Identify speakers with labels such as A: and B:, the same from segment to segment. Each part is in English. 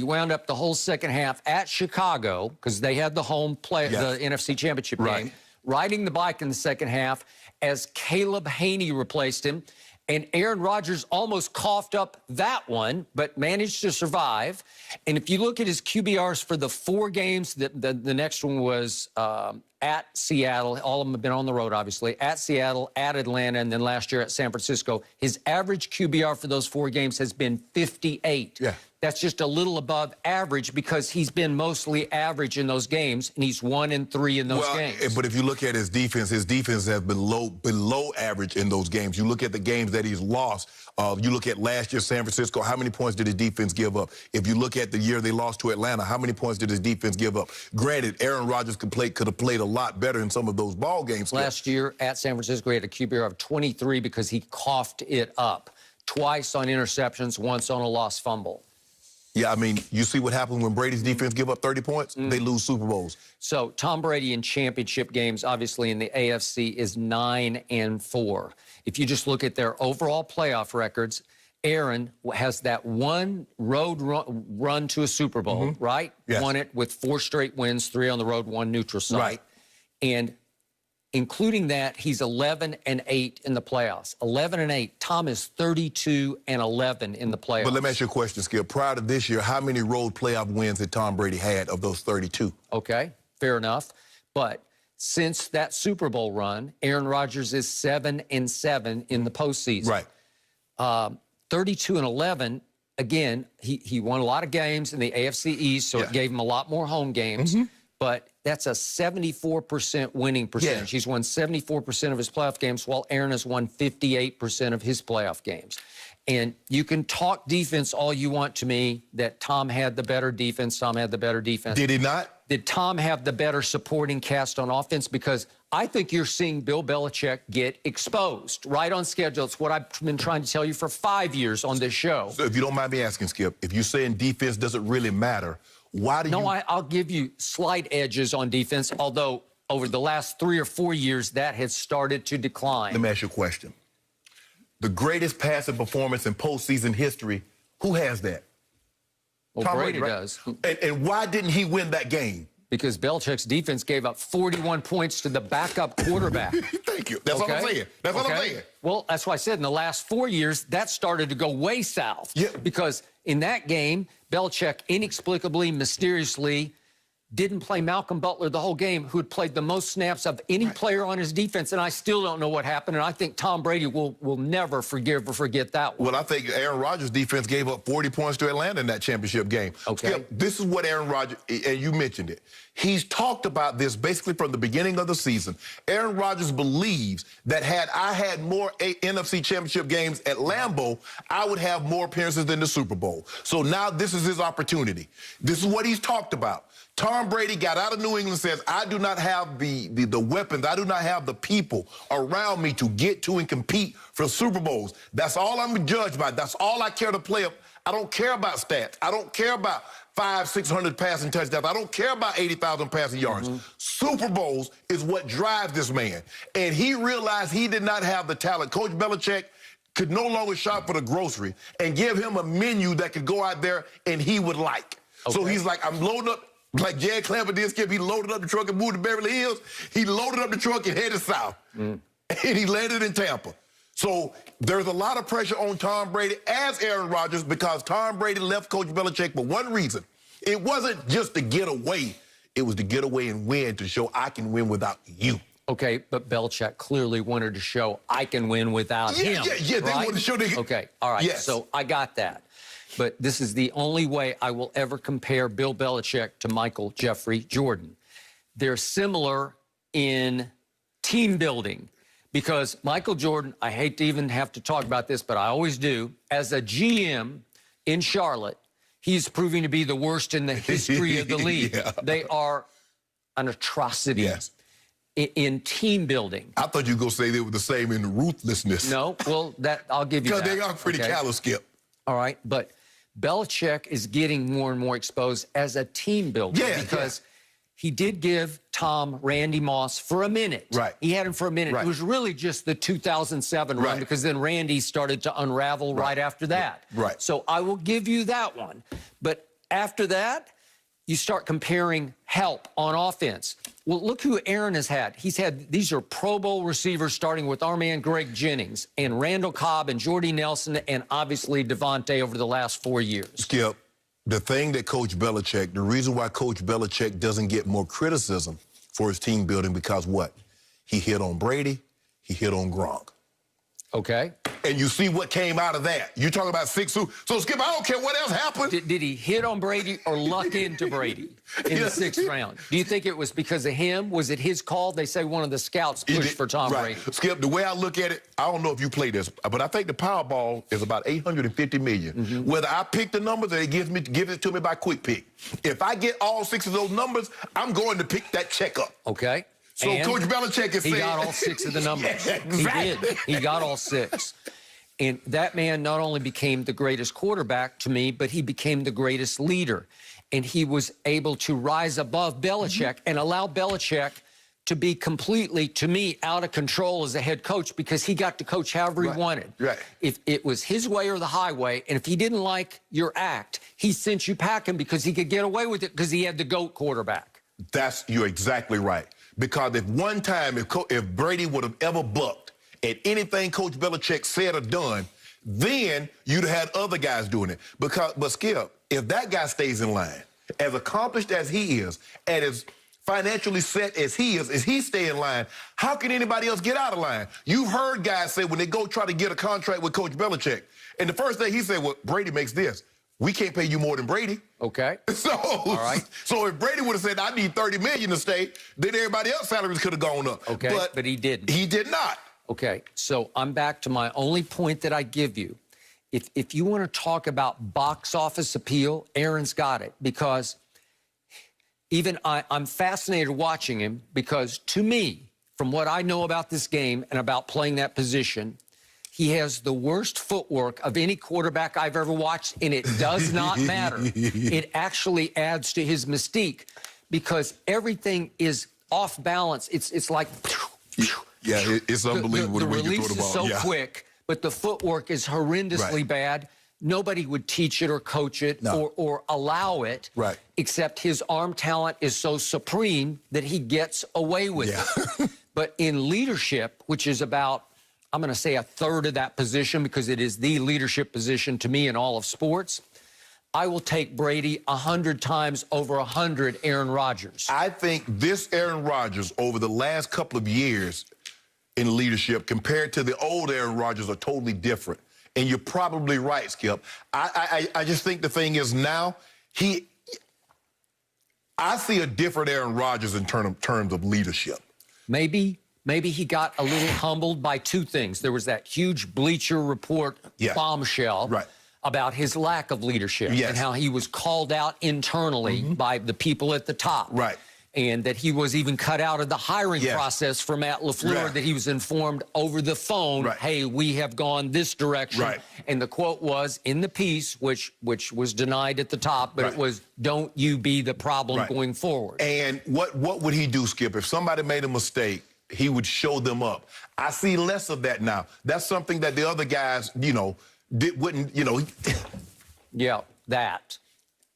A: He wound up the whole second half at Chicago because they had the home play, the NFC Championship game, riding the bike in the second half as Caleb Haney replaced him. And Aaron Rodgers almost coughed up that one, but managed to survive. And if you look at his QBRs for the 4 games, the next one was at Seattle. All of them have been on the road, obviously. At Seattle, at Atlanta, and then last year at San Francisco. His average QBR for those 4 games has been 58. Yeah. That's just a little above average because he's been mostly average in those games, and he's 1-3 in those games.
B: But if you look at his defense has been below average in those games. You look at the games that he's lost. You look at last year, San Francisco, how many points did his defense give up? If you look at the year they lost to Atlanta, how many points did his defense give up? Granted, Aaron Rodgers could have played a lot better in some of those ball games.
A: Last year at San Francisco, he had a QBR of 23 because he coughed it up. Twice on interceptions, once on a lost fumble.
B: Yeah, I mean, you see what happens when Brady's defense give up 30 points? They lose Super Bowls.
A: So Tom Brady in championship games, obviously in the AFC, is 9-4. If you just look at their overall playoff records, Aaron has that one road run to a Super Bowl, right? Yes. Won it with 4 straight wins, 3 on the road, 1 neutral site. Right. And including that, he's 11-8 in the playoffs. 11-8. Tom is 32-11 in the playoffs.
B: But let me ask you a question, Skip. Prior to this year, how many road playoff wins had Tom Brady had of those 32?
A: Okay, fair enough. But since that Super Bowl run, Aaron Rodgers is 7-7 in the postseason.
B: Right.
A: 32-11. Again, he won a lot of games in the AFC East, so it gave him a lot more home games. But that's a 74% winning percentage. He's won 74% of his playoff games, while Aaron has won 58% of his playoff games. And you can talk defense all you want to me that Tom had the better defense, Tom had the better defense.
B: Did he not?
A: Did Tom have the better supporting cast on offense? Because I think you're seeing Bill Belichick get exposed right on schedule. It's what I've been trying to tell you for 5 years on this show.
B: So if you don't mind me asking, Skip, if you're saying defense doesn't really matter, why do you...
A: No, I'll give you slight edges on defense, although over the last 3 or 4 years, that has started to decline.
B: Let me ask you a question. The greatest passing performance in postseason history, who has that?
A: Well,
B: Tom
A: Brady
B: Brady, right?
A: does.
B: And why didn't he win that game?
A: Because Belichick's defense gave up 41 points to the backup quarterback.
B: Thank you. That's what I'm saying. That's what I'm saying.
A: Well, that's why I said in the last 4 years, that started to go way south. Yeah. Because in that game, Belichick inexplicably, mysteriously didn't play Malcolm Butler the whole game, who had played the most snaps of any player on his defense, and I still don't know what happened, and I think Tom Brady will never forgive or forget that one.
B: Well, I think Aaron Rodgers' defense gave up 40 points to Atlanta in that championship game. Okay. Skip, this is what Aaron Rodgers, and you mentioned it, he's talked about this basically from the beginning of the season. Aaron Rodgers believes that had I had more NFC championship games at Lambeau, I would have more appearances than the Super Bowl. So now this is his opportunity. This is what he's talked about. Tom Brady got out of New England and says, I do not have the weapons, I do not have the people around me to get to and compete for Super Bowls. That's all I'm judged by. That's all I care to play up. I don't care about stats. I don't care about 500-600 passing touchdowns. I don't care about 80,000 passing yards. Super Bowls is what drives this man. And he realized he did not have the talent. Coach Belichick could no longer shop for the grocery and give him a menu that could go out there and he would like. Okay. So he's like, I'm loading up. Like Jed Clamper did, Skip, he loaded up the truck and moved to Beverly Hills. He loaded up the truck and headed south. And he landed in Tampa. So there's a lot of pressure on Tom Brady as Aaron Rodgers because Tom Brady left Coach Belichick for one reason. It wasn't just to get away. It was to get away and win, to show I can win without you.
A: Okay, but Belichick clearly wanted to show I can win without him.
B: Yeah, they wanted to show they...
A: Okay, all right, so I got that. But this is the only way I will ever compare Bill Belichick to Michael Jeffrey Jordan. They're similar in team building because Michael Jordan, I hate to even have to talk about this, but I always do, as a GM in Charlotte, he's proving to be the worst in the history of the league. They are an atrocity. In team building.
B: I thought you were going to say they were the same in ruthlessness.
A: No, well, I'll give you that.
B: Because they are pretty callous, Skip.
A: All right, but Belichick is getting more and more exposed as a team builder because he did give Tom Randy Moss for a minute. Right. He had him for a minute. It was really just the 2007 run because then Randy started to unravel right after that. Right. So I will give you that one. But After that, you start comparing help on offense. Well, look who Aaron has had. These are Pro Bowl receivers, starting with our man Greg Jennings and Randall Cobb and Jordy Nelson and obviously Devontae over the last 4 years.
B: Skip, the thing that Coach Belichick, the reason why Coach Belichick doesn't get more criticism for his team building, because what? He hit on Brady, he hit on Gronk.
A: Okay.
B: And you see what came out of that. You're talking about 6. So, Skip, I don't care what else happened.
A: Did he hit on Brady or luck into Brady in the 6th round? Do you think it was because of him? Was it his call? They say one of the scouts pushed for Tom Brady.
B: Skip, the way I look at it, I don't know if you play this, but I think the Powerball is about $850 million. Whether I pick the numbers or they give it to me by quick pick. If I get all 6 of those numbers, I'm going to pick that check up.
A: Okay.
B: So and Coach Belichick is saying...
A: He got all 6 of the numbers.
B: Yeah, exactly.
A: He did. He got all 6. And that man not only became the greatest quarterback to me, but he became the greatest leader. And he was able to rise above Belichick and allow Belichick to be completely, to me, out of control as a head coach, because he got to coach however he wanted.
B: Right.
A: If it was his way or the highway, and if he didn't like your act, he sent you packing because he could get away with it because he had the GOAT quarterback.
B: You're exactly right. Because if one time, if Brady would have ever bucked at anything Coach Belichick said or done, then you'd have had other guys doing it. But Skip, if that guy stays in line, as accomplished as he is, and as financially set as he stay in line, how can anybody else get out of line? You've heard guys say when they go try to get a contract with Coach Belichick, and the first thing he said, well, Brady makes this. We can't pay you more than Brady.
A: Okay.
B: So, all right. So if Brady would have said, I need $30 million to stay, then everybody else's salaries could have gone up.
A: Okay, but he didn't.
B: He did not.
A: Okay, so I'm back to my only point that I give you. If you want to talk about box office appeal, Aaron's got it, because even I'm fascinated watching him, because to me, from what I know about this game and about playing that position, he has the worst footwork of any quarterback I've ever watched, and it does not matter. It actually adds to his mystique because everything is off balance. It's like...
B: Yeah, it's unbelievable
A: the
B: way you
A: release
B: throw the ball.
A: is so quick, but the footwork is horrendously bad. Nobody would teach it or coach it or allow it, except his arm talent is so supreme that he gets away with it. But in leadership, which is about, I'm going to say, a third of that position, because it is the leadership position to me in all of sports, I will take Brady 100 times over 100 Aaron Rodgers.
B: I think this Aaron Rodgers over the last couple of years in leadership compared to the old Aaron Rodgers are totally different. And you're probably right, Skip. I just think the thing is now, I see a different Aaron Rodgers in terms of leadership.
A: Maybe he got a little humbled by 2 things. There was that huge Bleacher Report bombshell about his lack of leadership and how he was called out internally by the people at the top. And that he was even cut out of the hiring process for Matt LaFleur, that he was informed over the phone, hey, we have gone this direction. And the quote was in the piece, which was denied at the top, but it was, don't you be the problem going forward.
B: And what would he do, Skip? If somebody made a mistake, he would show them up. I see less of that now. That's something that the other guys, wouldn't.
A: Yeah, that.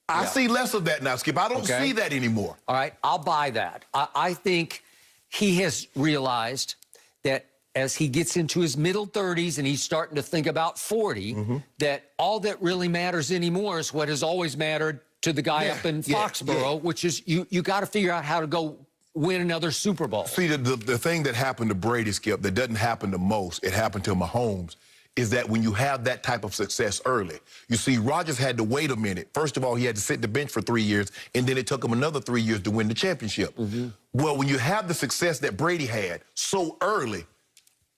B: I see less of that now, Skip. I don't see that anymore.
A: All right, I'll buy that. I think he has realized that as he gets into his middle 30s and he's starting to think about 40, that all that really matters anymore is what has always mattered to the guy up in Foxborough, which is you got to figure out how to go win another Super Bowl.
B: See, the thing that happened to Brady, Skip, that doesn't happen to most, it happened to Mahomes, is that when you have that type of success early, you see, Rodgers had to wait a minute. First of all, he had to sit the bench for 3 years, and then it took him another 3 years to win the championship. Well, when you have the success that Brady had so early,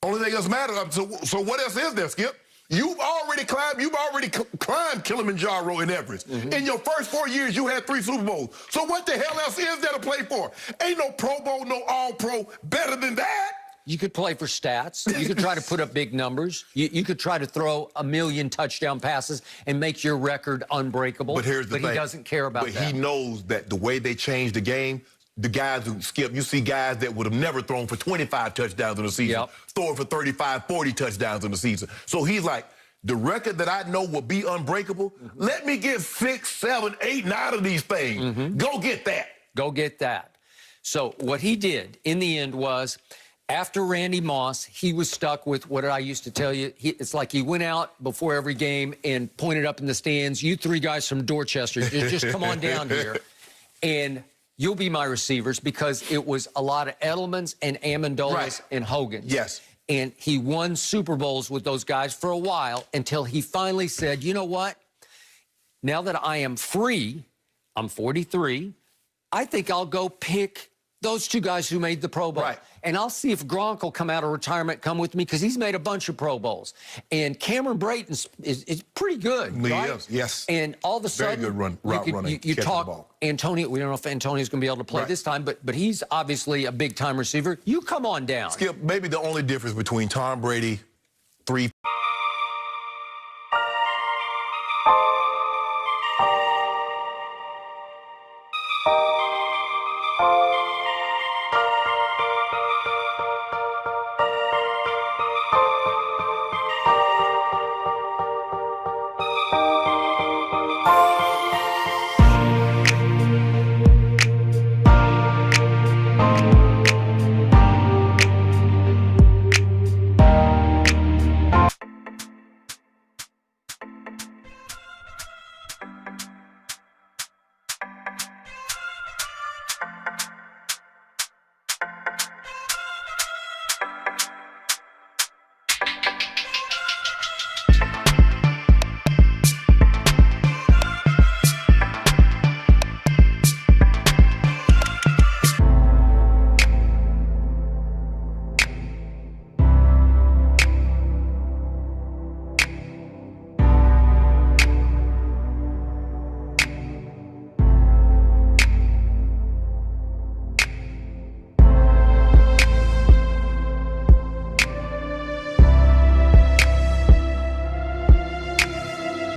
B: only thing else matters. So what else is there, Skip? You've already climbed Kilimanjaro and Everest. In your first 4 years, you had 3 Super Bowls. So what the hell else is there to play for? Ain't no Pro Bowl, no All-Pro better than that.
A: You could play for stats. You could try to put up big numbers. You could try to throw 1 million touchdown passes and make your record unbreakable.
B: But here's the thing.
A: But he doesn't care about that.
B: But he knows that the way they changed the game, the guys who Skip, you see guys that would have never thrown for 25 touchdowns in a season, throwing for 35, 40 touchdowns in a season. So he's like, the record that I know will be unbreakable, let me get 6, 7, 8, 9 of these things. Go get that.
A: Go get that. So what he did in the end was, after Randy Moss, he was stuck with what I used to tell you. It's like he went out before every game and pointed up in the stands, you 3 guys from Dorchester, just come on down here, and you'll be my receivers, because it was a lot of Edelmans and Amendolas and Hogans.
B: Yes.
A: And he won Super Bowls with those guys for a while until he finally said, you know what? Now that I am free, I'm 43, I think I'll go pick those 2 guys who made the Pro Bowl.
B: Right.
A: And I'll see if Gronk will come out of retirement, come with me, because he's made a bunch of Pro Bowls. And Cameron Brayton is pretty good,
B: He
A: right?
B: is, yes.
A: And all of a sudden,
B: Very good route running,
A: you
B: catching the
A: talk
B: ball.
A: Antonio. We don't know if Antonio's going to be able to play this time, but he's obviously a big-time receiver. You come on down.
B: Skip, maybe the only difference between Tom Brady, 3...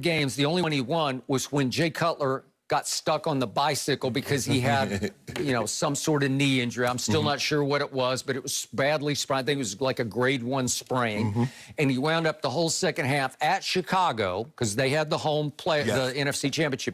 A: Games, the only one he won was when Jay Cutler got stuck on the bicycle because he had, some sort of knee injury. I'm still not sure what it was, but it was badly sprained. I think it was like a grade 1 sprain. And he wound up the whole second half at Chicago, because they had the home play, the NFC Championship.